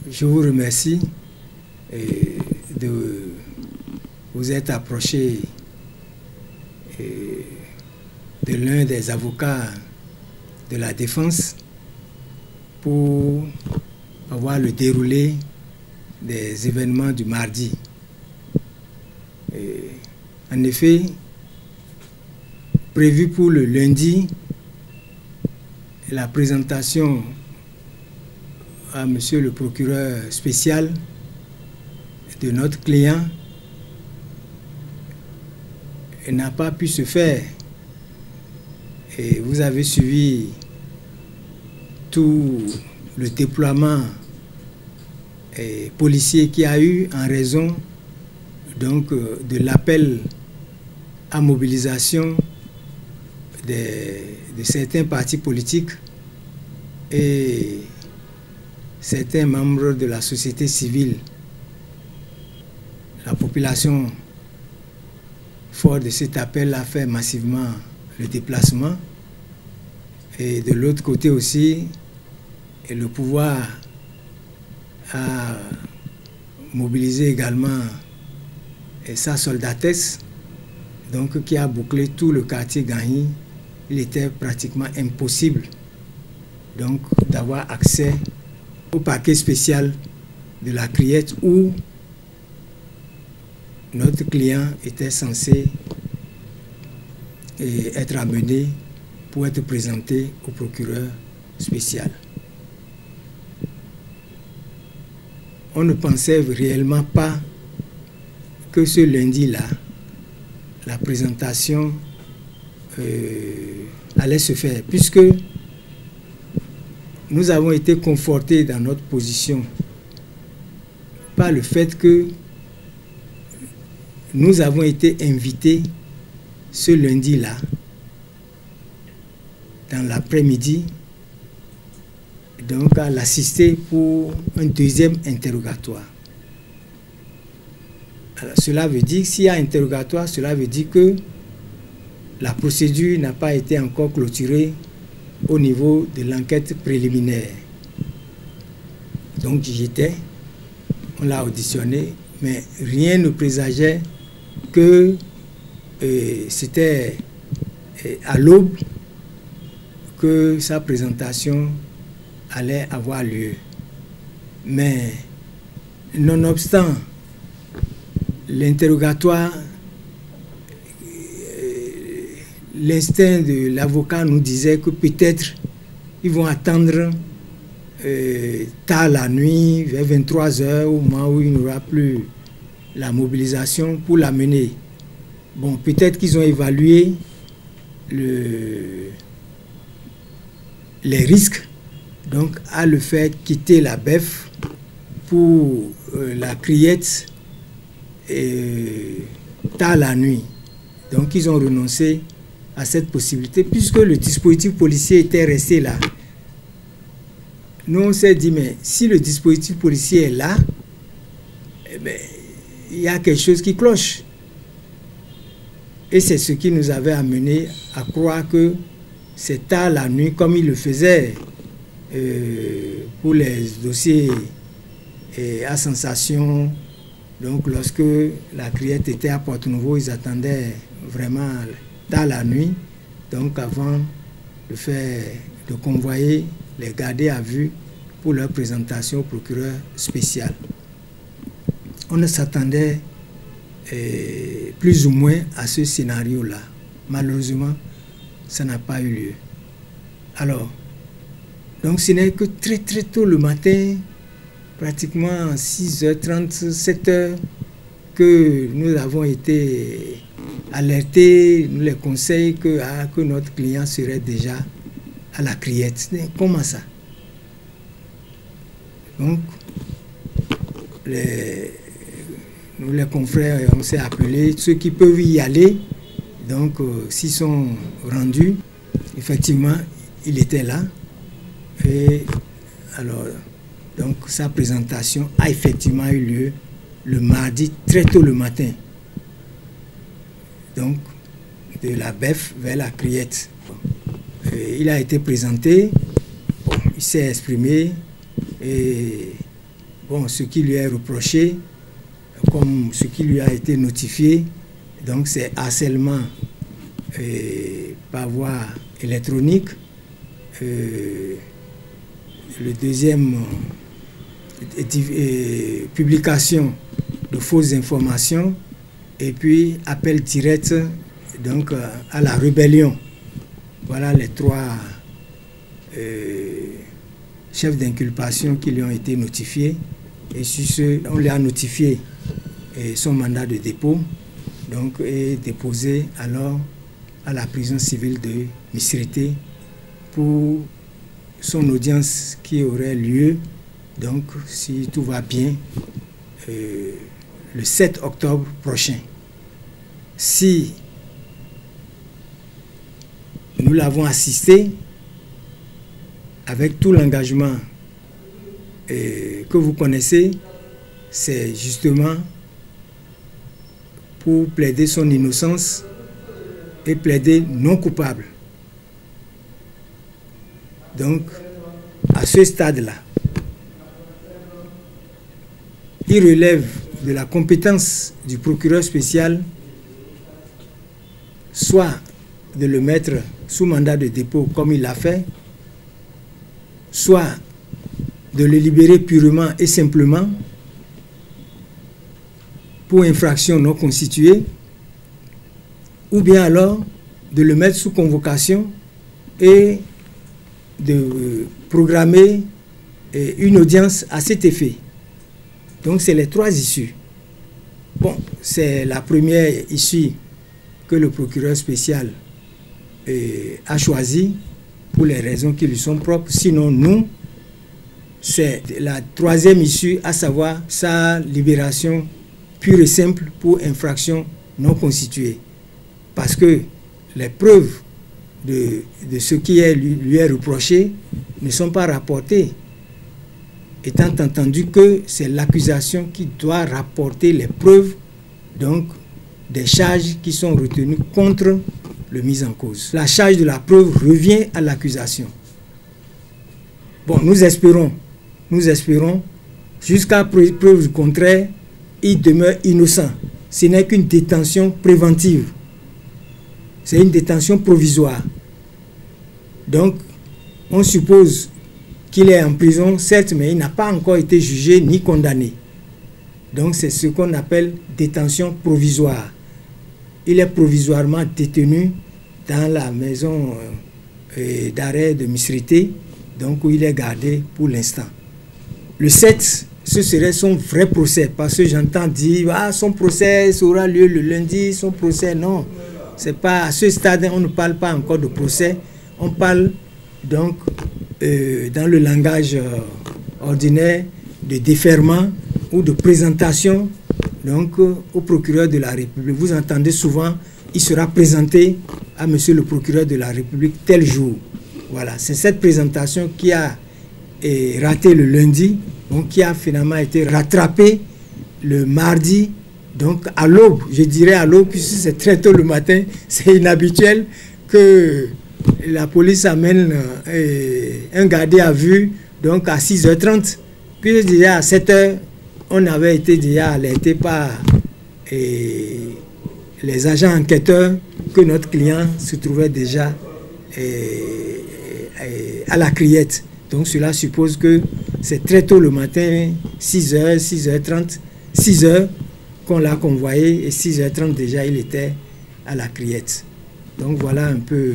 je vous remercie de vous être approché de l'un des avocats de la défense pour avoir le déroulé des événements du mardi. En effet, prévu pour le lundi, la présentation à monsieur le procureur spécial de notre client n'a pas pu se faire. Et vous avez suivi tout le déploiement policier qu'il y a eu en raison donc de l'appel à mobilisation de certains partis politiques et certains membres de la société civile. La population, fort de cet appel, a fait massivement le déplacement. Et de l'autre côté aussi, le pouvoir a mobilisé également sa soldatesse, donc qui a bouclé tout le quartier Gagny. Il était pratiquement impossible donc d'avoir accès au parquet spécial de la Criette où notre client était censé être amené pour être présenté au procureur spécial. On ne pensait réellement pas que ce lundi-là, la présentation allait se faire, puisque nous avons été confortés dans notre position par le fait que nous avons été invités ce lundi-là, dans l'après-midi, donc à l'assister pour un deuxième interrogatoire. Alors, cela veut dire, s'il y a interrogatoire, cela veut dire que la procédure n'a pas été encore clôturée au niveau de l'enquête préliminaire. Donc j'y étais, on l'a auditionné, mais rien ne présageait que c'était à l'aube que sa présentation allait avoir lieu. Mais nonobstant l'interrogatoire, l'instinct de l'avocat nous disait que peut-être ils vont attendre tard la nuit, vers 23 h, au moment où il n'y aura plus la mobilisation pour l'amener. Bon, peut-être qu'ils ont évalué les risques, donc à le faire quitter la BEF pour la Criette tard la nuit. Donc ils ont renoncé à cette possibilité puisque le dispositif policier était resté là. Nous on s'est dit, mais si le dispositif policier est là, eh bien, il y a quelque chose qui cloche. Et c'est ce qui nous avait amené à croire que c'est tard la nuit, comme il le faisait pour les dossiers à sensation. Donc lorsque la Criette était à Porte-Nouveau, ils attendaient vraiment tard la nuit, donc avant de convoyer les gardés à vue pour leur présentation au procureur spécial. On ne s'attendait plus ou moins à ce scénario-là. Malheureusement, ça n'a pas eu lieu. Alors, donc ce n'est que très très tôt le matin, pratiquement 6h30, 7h, que nous avons été alertés, nous les conseils que notre client serait déjà à la Criette. Comment ça? Donc, nous les confrères, on s'est appelés, ceux qui peuvent y aller, donc s'ils sont rendus, effectivement, il était là. Et alors, donc sa présentation a effectivement eu lieu le mardi, très tôt le matin. Donc, de la BEF vers la Criette. Il a été présenté, bon, il s'est exprimé, et bon, ce qui lui est reproché, comme ce qui lui a été notifié, donc c'est harcèlement par voie électronique. Le deuxième, publication de fausses informations, et puis appel direct donc à la rébellion. Voilà les trois chefs d'inculpation qui lui ont été notifiés, et sur ce, on lui a notifié son mandat de dépôt, donc est déposé alors à la prison civile de Missirité pour son audience qui aurait lieu, donc si tout va bien, le 7 octobre prochain. Si nous l'avons assisté avec tout l'engagement que vous connaissez, c'est justement pour plaider son innocence et plaider non coupable. Donc, à ce stade-là, il relève de la compétence du procureur spécial soit de le mettre sous mandat de dépôt comme il l'a fait, soit de le libérer purement et simplement pour infraction non constituée, ou bien alors de le mettre sous convocation et de programmer une audience à cet effet. Donc c'est les trois issues. Bon, c'est la première issue que le procureur spécial a choisie pour les raisons qui lui sont propres. Sinon, nous, c'est la troisième issue, à savoir sa libération pure et simple pour infraction non constituée. Parce que les preuves de ce qui lui est reproché ne sont pas rapportées, étant entendu que c'est l'accusation qui doit rapporter les preuves donc des charges qui sont retenues contre le mis en cause. La charge de la preuve revient à l'accusation. Bon, nous espérons, jusqu'à preuve du contraire, il demeure innocent. Ce n'est qu'une détention préventive. C'est une détention provisoire. Donc, on suppose qu'il est en prison, certes, mais il n'a pas encore été jugé ni condamné. Donc, c'est ce qu'on appelle détention provisoire. Il est provisoirement détenu dans la maison d'arrêt de Missirité, donc où il est gardé pour l'instant. Le 7, ce serait son vrai procès, parce que j'entends dire, ah, son procès aura lieu le lundi, son procès, non. C'est pas, à ce stade, on ne parle pas encore de procès, on parle donc, dans le langage ordinaire, de déferment ou de présentation donc, au procureur de la République. Vous entendez souvent, il sera présenté à monsieur le procureur de la République tel jour. Voilà, c'est cette présentation qui a raté le lundi, donc qui a finalement été rattrapée le mardi, donc à l'aube, je dirais à l'aube, puisque c'est très tôt le matin, c'est inhabituel que la police amène un gardé à vue, donc à 6h30, puis déjà à 7h, on avait été déjà alerté par les agents enquêteurs que notre client se trouvait déjà à la criette. Donc cela suppose que c'est très tôt le matin, 6h, 6h30, 6h qu'on l'a convoyé et 6h30 déjà il était à la criette. Donc voilà un peu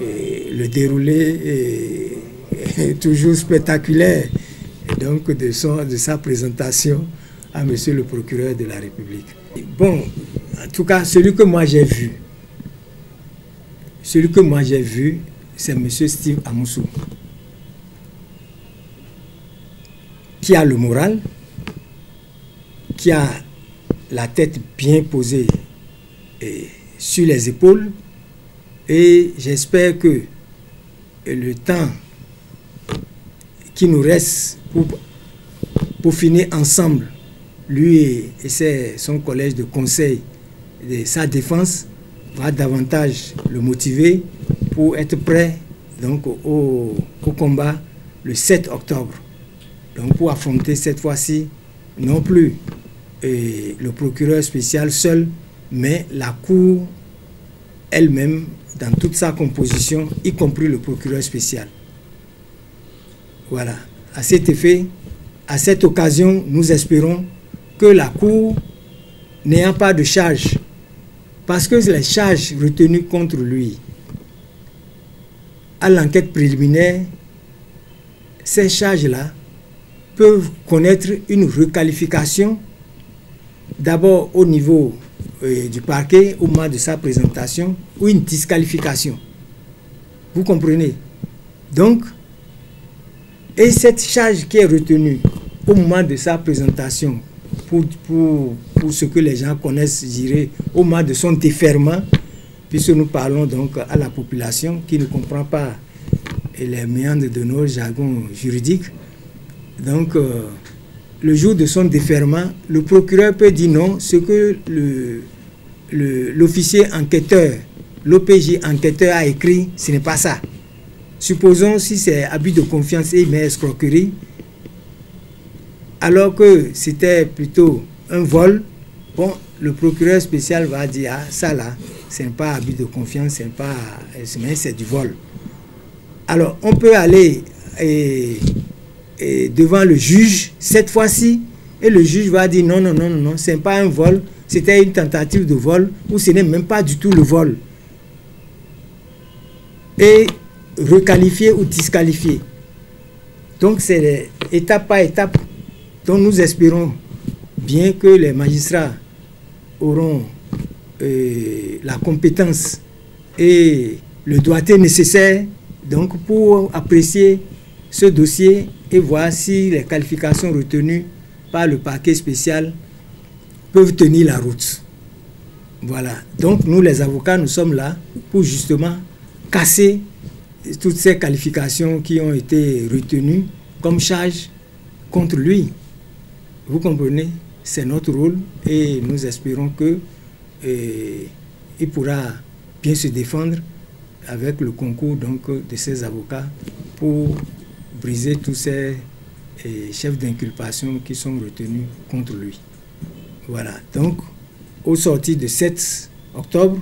le déroulé toujours spectaculaire donc de sa présentation à monsieur le procureur de la République. Bon, en tout cas, celui que moi j'ai vu, c'est monsieur Steve Amoussou, qui a le moral, qui a la tête bien posée sur les épaules, et j'espère que le temps qui nous reste pour finir ensemble, lui et son collège de conseil de sa défense, va davantage le motiver pour être prêt donc, au combat le 7 octobre. Donc pour affronter cette fois-ci, non plus le procureur spécial seul, mais la Cour elle-même, dans toute sa composition, y compris le procureur spécial. Voilà. À cet effet, à cette occasion, nous espérons que la Cour, n'ayant pas de charge, parce que les charges retenues contre lui à l'enquête préliminaire, ces charges-là peuvent connaître une requalification, d'abord au niveau du parquet, au moment de sa présentation, ou une disqualification. Vous comprenez? Donc, et cette charge qui est retenue au moment de sa présentation, pour ce que les gens connaissent, je dirais, au moment de son déferment, puisque nous parlons donc à la population qui ne comprend pas les méandres de nos jargons juridiques. Donc, le jour de son déferment, le procureur peut dire non, ce que l'officier enquêteur, l'OPJ enquêteur a écrit, ce n'est pas ça. Supposons si c'est abus de confiance et escroquerie, alors que c'était plutôt un vol, bon, le procureur spécial va dire, ah, ça là, ce n'est pas abus de confiance, mais c'est du vol. Alors, on peut aller devant le juge, cette fois-ci, et le juge va dire, non, non, non, non, ce n'est pas un vol, c'était une tentative de vol, ou ce n'est même pas du tout le vol. Et requalifier ou disqualifier. Donc, c'est étape par étape. Donc, nous espérons bien que les magistrats auront la compétence et le doigté nécessaire donc, pour apprécier ce dossier et voir si les qualifications retenues par le parquet spécial peuvent tenir la route. Voilà. Donc, nous, les avocats, nous sommes là pour justement casser toutes ces qualifications qui ont été retenues comme charge contre lui. Vous comprenez? C'est notre rôle et nous espérons que il pourra bien se défendre avec le concours donc, de ses avocats pour briser tous ces chefs d'inculpation qui sont retenus contre lui. Voilà. Donc, au sortir de 7 octobre,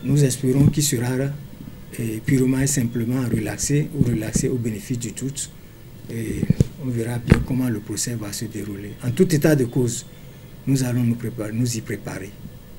nous espérons qu'il sera purement et simplement relaxé ou relaxé au bénéfice du doute. Et on verra bien comment le procès va se dérouler. En tout état de cause, nous allons nous y préparer.